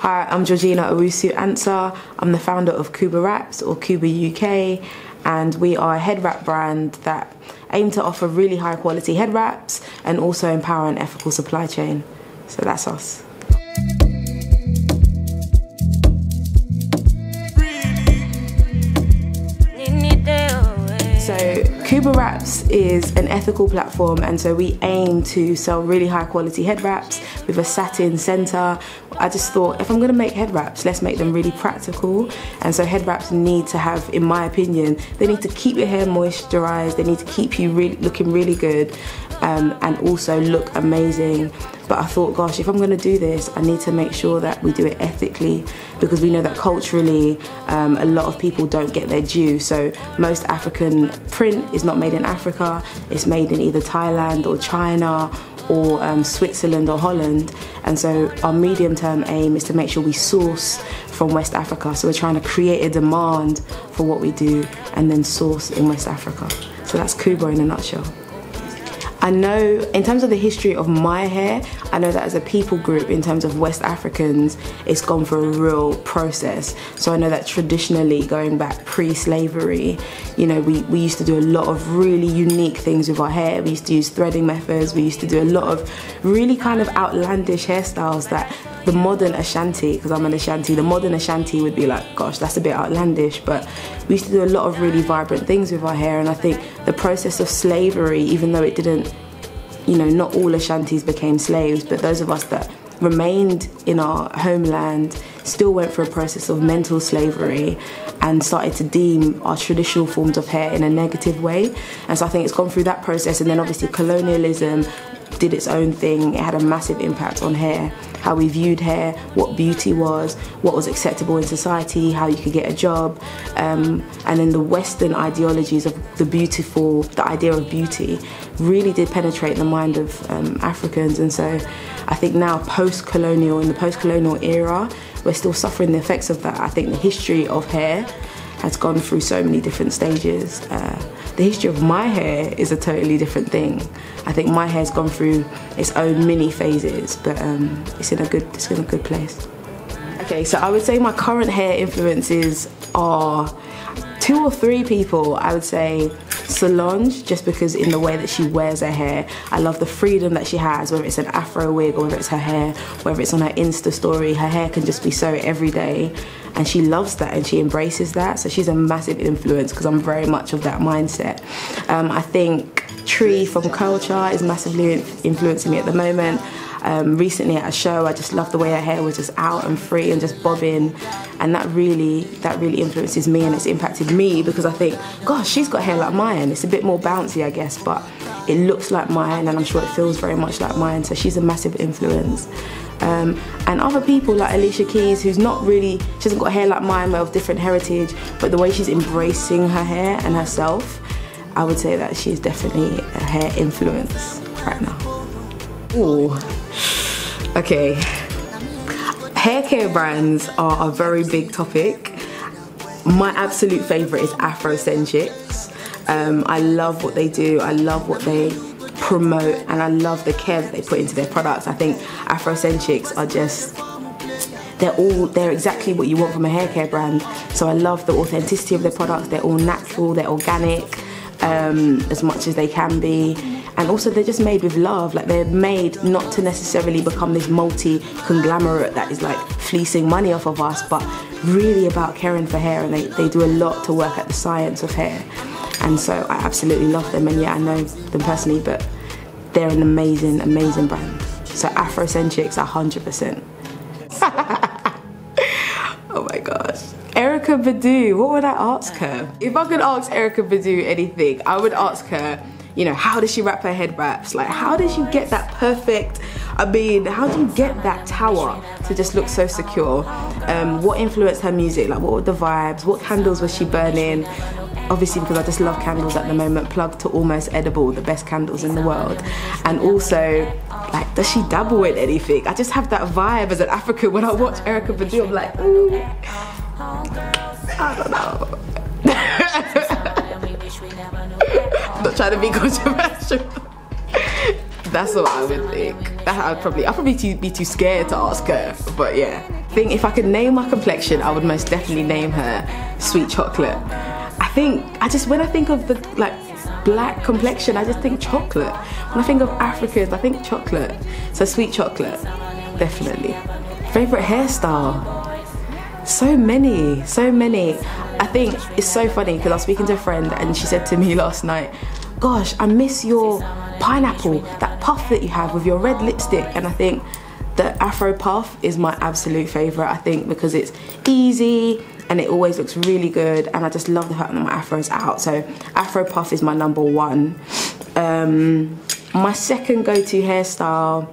Hi, I'm Georgina Owusu Ansah. I'm the founder of KUBAUK Raps, or KUBAUK UK, and we are a head wrap brand that aim to offer really high quality head wraps and also empower an ethical supply chain. So that's us. So KUBAUK Raps is an ethical platform, and so we aim to sell really high quality head wraps with a satin center. I just thought, if I'm gonna make head wraps, let's make them really practical. And so head wraps need to have, in my opinion, they need to keep your hair moisturized, they need to keep you looking really good, and also look amazing. But I thought, gosh, if I'm gonna do this, I need to make sure that we do it ethically, because we know that culturally, a lot of people don't get their due. So most African print is not made in Africa, it's made in either Thailand or China or Switzerland or Holland. And so our medium term aim is to make sure we source from West Africa. So we're trying to create a demand for what we do and then source in West Africa. So that's KUBAUK in a nutshell. I know, in terms of the history of my hair, I know that as a people group, in terms of West Africans, it's gone through a real process. So I know that traditionally, going back pre-slavery, you know, we used to do a lot of really unique things with our hair. We used to use threading methods, we used to do a lot of really kind of outlandish hairstyles that the modern Ashanti, because I'm an Ashanti, the modern Ashanti would be like, gosh, that's a bit outlandish, but we used to do a lot of really vibrant things with our hair. And I think the process of slavery, even though it didn't, you know, not all Ashantis became slaves, but those of us that remained in our homeland still went through a process of mental slavery and started to deem our traditional forms of hair in a negative way. And so I think it's gone through that process, and then obviously colonialism did its own thing. It had a massive impact on hair, how we viewed hair, what beauty was, what was acceptable in society, how you could get a job, and then the Western ideologies of the idea of beauty really did penetrate the mind of Africans. And so I think now in the post-colonial era, we're still suffering the effects of that. I think the history of hair has gone through so many different stages. The history of my hair is a totally different thing. I think my hair's gone through its own mini phases, but it's in a good place. Okay, so I would say my current hair influences are 2 or 3 people. I would say Solange, just because in the way that she wears her hair, I love the freedom that she has, whether it's an afro wig or whether it's her hair, whether it's on her Insta story, her hair can just be so everyday, and she loves that and she embraces that. So she's a massive influence because I'm very much of that mindset. I think Tree from Culture is massively influencing me at the moment. Recently at a show, I just loved the way her hair was just out and free and just bobbing, and that really influences me, and it's impacted me because I think, gosh, she's got hair like mine. It's a bit more bouncy, I guess, but it looks like mine, and I'm sure it feels very much like mine. So she's a massive influence. And other people like Alicia Keys, who's not really, she hasn't got hair like mine, but of different heritage, but the way she's embracing her hair and herself, I would say that she's definitely a hair influence right now. Ooh. Okay, hair care brands are a very big topic. My absolute favourite is Afrocentrics. I love what they do, I love what they promote, and I love the care that they put into their products. I think Afrocentrics are just, they're exactly what you want from a hair care brand. So I love the authenticity of their products. They're all natural, they're organic, as much as they can be. And also they're just made with love. Like, they're made not to necessarily become this multi-conglomerate that is like fleecing money off of us, but really about caring for hair, and they do a lot to work at the science of hair. And so I absolutely love them, and yeah, I know them personally, but they're an amazing, amazing brand. So Afrocentrics, 100%. Oh my gosh. Erykah Badu, what would I ask her? If I could ask Erykah Badu anything, I would ask her, you know, how does she wrap her head wraps? Like, how does she get that perfect, I mean, how do you get that tower to just look so secure? What influenced her music? Like, what were the vibes? What candles was she burning? Obviously, because I just love candles at the moment, plugged to Almost Edible, the best candles in the world. And also, like, does she dabble in anything? I just have that vibe as an African. When I watch Erykah Badu, I'm like, ooh, I don't know. Not trying to be controversial. That's what I would think. I'd probably be too scared to ask her, but yeah. think if I could name my complexion, I would most definitely name her Sweet Chocolate. When I think of the like black complexion, I just think chocolate. When I think of Africans, I think chocolate. So Sweet Chocolate, definitely. Favorite hairstyle? So many. I think it's so funny because I was speaking to a friend and she said to me last night, gosh, I miss your pineapple, that puff that you have with your red lipstick. And I think the Afro puff is my absolute favorite, I think, because it's easy and it always looks really good, and I just love the fact that my afro's out. So Afro puff is my number one. My second go-to hairstyle,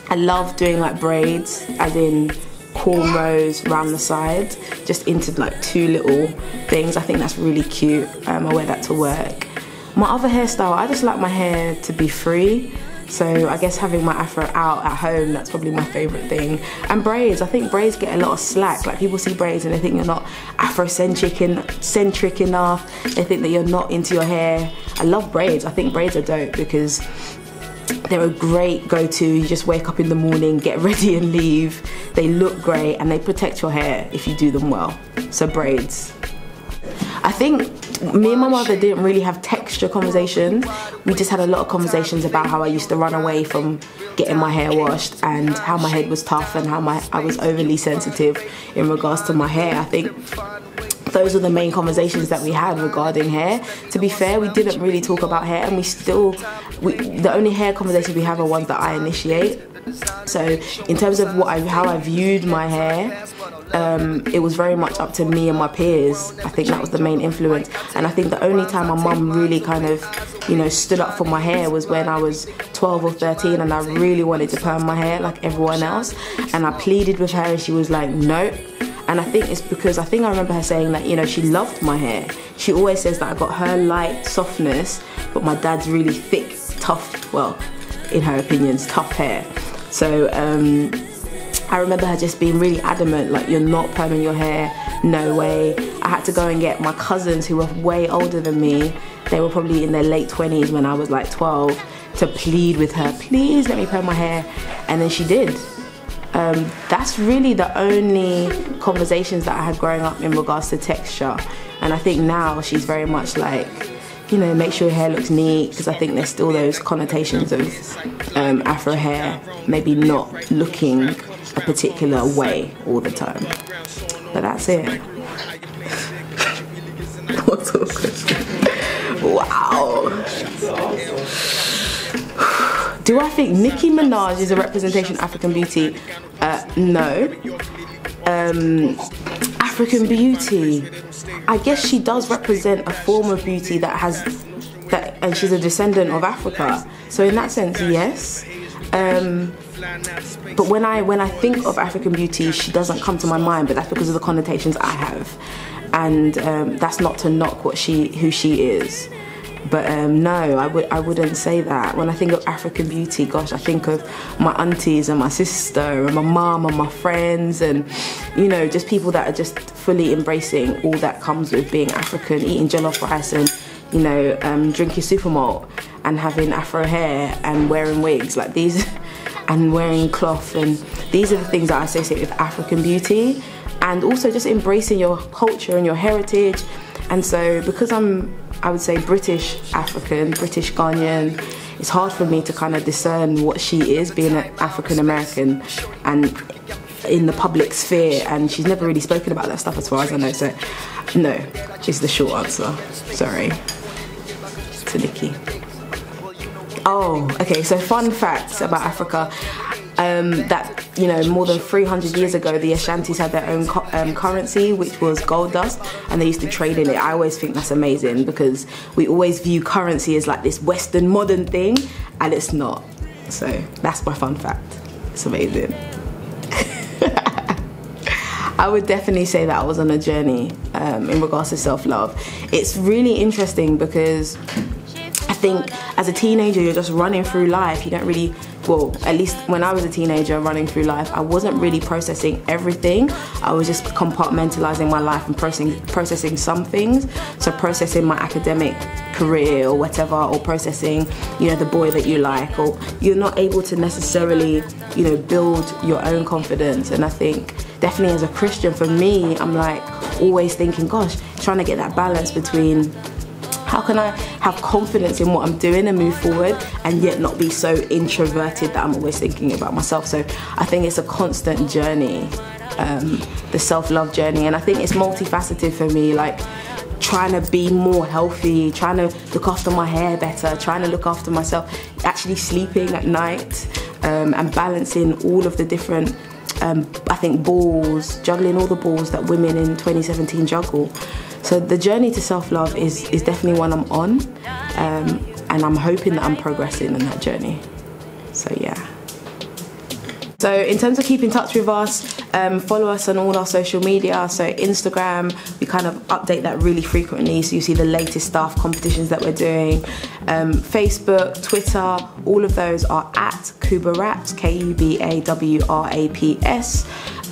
I love doing like braids, as in cornrows round the side, just into like two little things. I think that's really cute. I wear that to work. My other hairstyle, I just like my hair to be free. So I guess having my afro out at home, that's probably my favourite thing. And braids, I think braids get a lot of slack. Like people see braids and they think you're not Afrocentric enough. They think that you're not into your hair. I love braids. I think braids are dope because they're a great go-to. You just wake up in the morning, get ready and leave. They look great and they protect your hair if you do them well. So braids. I think me and my mother didn't really have texture conversations. We just had a lot of conversations about how I used to run away from getting my hair washed and how my head was tough and how I was overly sensitive in regards to my hair. I think those are the main conversations that we had regarding hair. To be fair, we didn't really talk about hair, and the only hair conversations we have are ones that I initiate. So in terms of how I viewed my hair, it was very much up to me and my peers. I think that was the main influence. And I think the only time my mum really kind of, stood up for my hair was when I was 12 or 13 and I really wanted to perm my hair like everyone else. And I pleaded with her and she was like, no. And I think it's because I remember her saying that, she loved my hair. She always says that I got her light softness, but my dad's really thick, tough, well, in her opinions, tough hair. So I remember her just being really adamant, like, you're not perming your hair, no way. I had to go and get my cousins who were way older than me. They were probably in their late 20s when I was like 12, to plead with her, please let me perm my hair. And then she did. That's really the only conversations that I had growing up in regards to texture. And I think now she's very much like, make sure your hair looks neat, because I think there's still those connotations of Afro hair maybe not looking a particular way all the time. But that's it. What's all question? Wow. Do I think Nicki Minaj is a representation of African beauty? No. African beauty, I guess she does represent a form of beauty and she's a descendant of Africa. So in that sense, yes. But when I think of African beauty, she doesn't come to my mind, but that's because of the connotations I have. And that's not to knock who she is. But no, I wouldn't say that. When I think of African beauty, gosh, I think of my aunties and my sister and my mum and my friends and, just people that are just fully embracing all that comes with being African, eating jollof rice and, drinking super malt and having Afro hair and wearing wigs like these and wearing cloth, and these are the things that I associate with African beauty. And also just embracing your culture and your heritage. And so because I would say British African, British Ghanaian, it's hard for me to kind of discern what she is, being an African American and in the public sphere, and she's never really spoken about that stuff as far as I know. So no is the short answer. Sorry to Nicki. Oh, okay, so fun facts about Africa. That more than 300 years ago, the Ashantis had their own currency, which was gold dust, and they used to trade in it. I always think that's amazing because we always view currency as like this Western modern thing, and it's not. So that's my fun fact. It's amazing. I would definitely say that I was on a journey in regards to self-love. It's really interesting because I think as a teenager, you're just running through life. You don't really, well, at least when I was a teenager running through life, I wasn't really processing everything. I was just compartmentalizing my life and processing some things. So processing my academic career or whatever, or processing, the boy that you like, or you're not able to necessarily, build your own confidence. And I think definitely as a Christian, for me, I'm like always thinking, gosh, trying to get that balance between how can I have confidence in what I'm doing and move forward and yet not be so introverted that I'm always thinking about myself. So I think it's a constant journey, the self-love journey, and I think it's multifaceted for me, like trying to be more healthy, trying to look after my hair better, trying to look after myself, actually sleeping at night, and balancing all of the different, I think, balls, juggling all the balls that women in 2017 juggle. So the journey to self-love is definitely one I'm on, and I'm hoping that I'm progressing in that journey. So yeah. So in terms of keep in touch with us, follow us on all our social media. So Instagram, we kind of update that really frequently, so you see the latest stuff, competitions that we're doing. Facebook, Twitter, all of those are at KUBAWraps, KUBAWRAPS.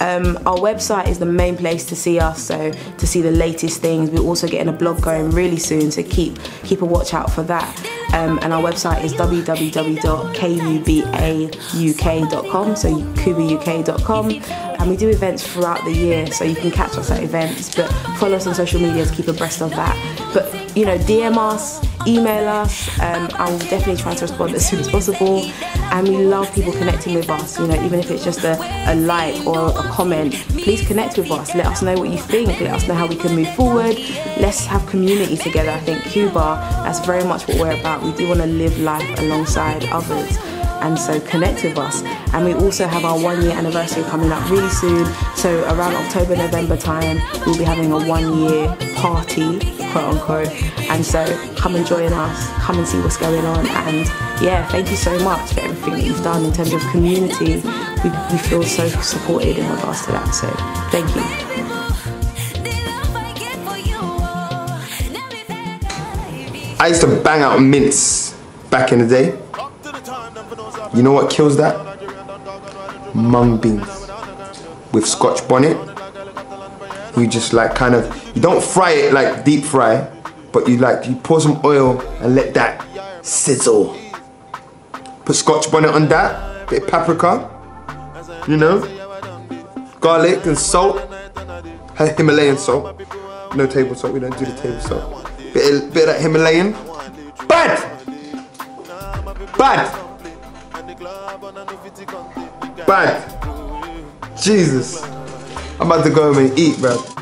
Our website is the main place to see us, so to see the latest things. We're also getting a blog going really soon, so keep a watch out for that. And our website is www.kubauk.com, so kubauk.com, and we do events throughout the year, so you can catch us at events, but follow us on social media to keep abreast of that. But you know, DM us, email us, I'll definitely try to respond as soon as possible, and we love people connecting with us, you know, even if it's just a like or a comment. Please connect with us, let us know what you think, let us know how we can move forward. Let's have community together. I think Cuba, that's very much what we're about. We do want to live life alongside others, and so connect with us. And we also have our 1 year anniversary coming up really soon, so around October, November time, we'll be having a 1 year party, quote unquote, and so come and join us, come and see what's going on. And yeah, thank you so much for everything that you've done in terms of community. We feel so supported in regards to that, so thank you. I used to bang out mints back in the day. You know what kills that? Mung beans with Scotch bonnet. You just like kind of, you don't fry it like deep fry, but you pour some oil and let that sizzle. Put Scotch bonnet on that, bit of paprika, you know, garlic and salt, Himalayan salt. No table salt, we don't do the table salt. Bit of that Himalayan. Bad! Bad! Bad! Jesus! I'm about to go home and eat, bruv.